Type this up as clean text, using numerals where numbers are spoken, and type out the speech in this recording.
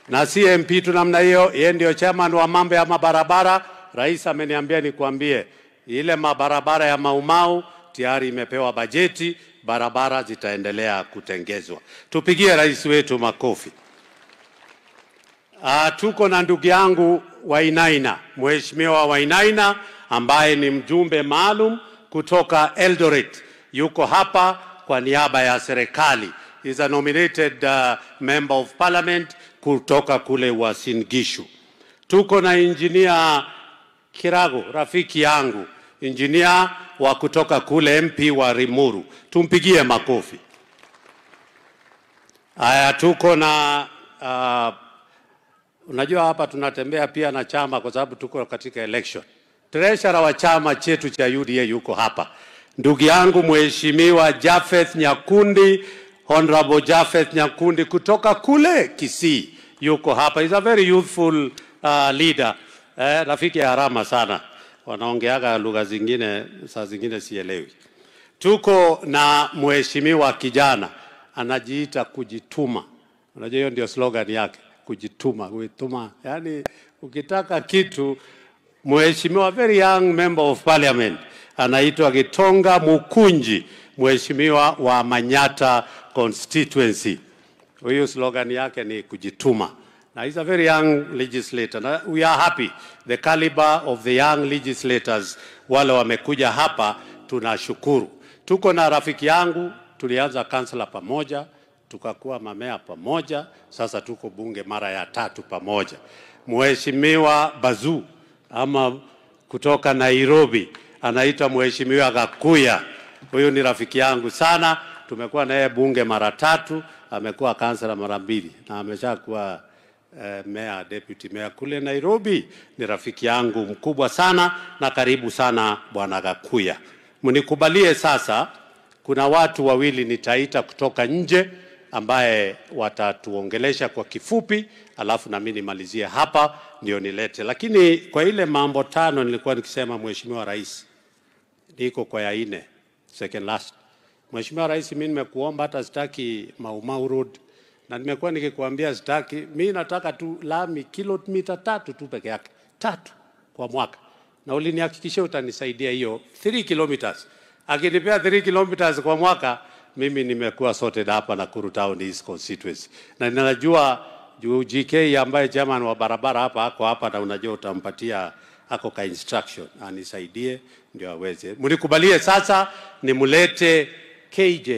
na CMP tu namna hiyo, yeye ndio chairman wa mambo ya mabarabara. Rais ameniambia nikwambie ile mabarabara ya Maumau tayari imepewa bajeti, barabara zitaendelea kutengezwa. Tupigie rais wetu makofi. Tuko na ndugu yangu Wainaina, Mheshimiwa Wainaina ambaye ni mjumbe maalum kutoka Eldoret. Yuko hapa kwa niaba ya serikali. He is a nominated member of parliament kutoka kule Uasin Gishu. Tuko na engineer Kirago, rafiki yangu, engineer wa kutoka kule MP wa Rimuru. Tumpigie makofi. Haya, tuko na unajua hapa tunatembea pia na chama kwa sababu tuko katika election. Treasurer wa chama chetu cha UDA yuko hapa. Ndugu yangu Mheshimiwa Japheth Nyakundi, Honorable Japheth Nyakundi kutoka kule Kisii yuko hapa. He's a very youthful leader. Rafiki ya harama sana. Wanaongeaga lugha zingine, saa zingine sielewi. Tuko na Mheshimiwa kijana anajiita kujituma. Unajua hiyo ndio slogan yake, kujituma, kuituma. Yaani ukitaka kitu, Mheshimiwa very young member of parliament anaitwa Gitonga Mukunji, Mheshimiwa wa Manyata constituency. Huyo slogan yake ni kujituma. Now he's a very young legislator. Now, we are happy. The caliber of the young legislators wale wamekuja hapa tunashukuru. Tuko na rafiki yangu, tulianza councilor pamoja, tukakuwa mamea pamoja, sasa tuko bunge mara ya 3 pamoja. Mheshimiwa Bazu ama kutoka Nairobi anaitwa Mheshimiwa Gakuya. Huyu ni rafiki yangu sana. Tumekuwa naye bunge mara 3, amekuwa councilor mara 2 na ameshakuwa mayor, deputy mayor kule Nairobi. Ni rafiki yangu mkubwa sana na karibu sana bwana Gakuya. Mnikubalie sasa, kuna watu wawili nitaita kutoka nje ambaye watatuongelesha kwa kifupi, alafu na mimi nimalizie hapa ndio nilete. Lakini kwa ile mambo 5 nilikuwa nikisema Mheshimiwa Rais, niko kwa ya 4, second last. Mheshimiwa Rais, mimi nimekuomba hata sitaki Maumau Road, na nimekuwa nikikuambia sitaki, mimi nataka tu lami kilomita 3 tu peke yake, 3 kwa mwaka. Na ulinihakikishia utanisaidia hiyo 3 kilometers. Akinipea 3 kilometers kwa mwaka, mimi nimekuwa sorted hapa na Nakuru Town East constituency. Na ninajua GK ambaye chairman wa barabara hapa ako hapa, na unajua utampatia ako ka instruction anisaidie ndio aweze. Mnikubalie sasa nimulete KJ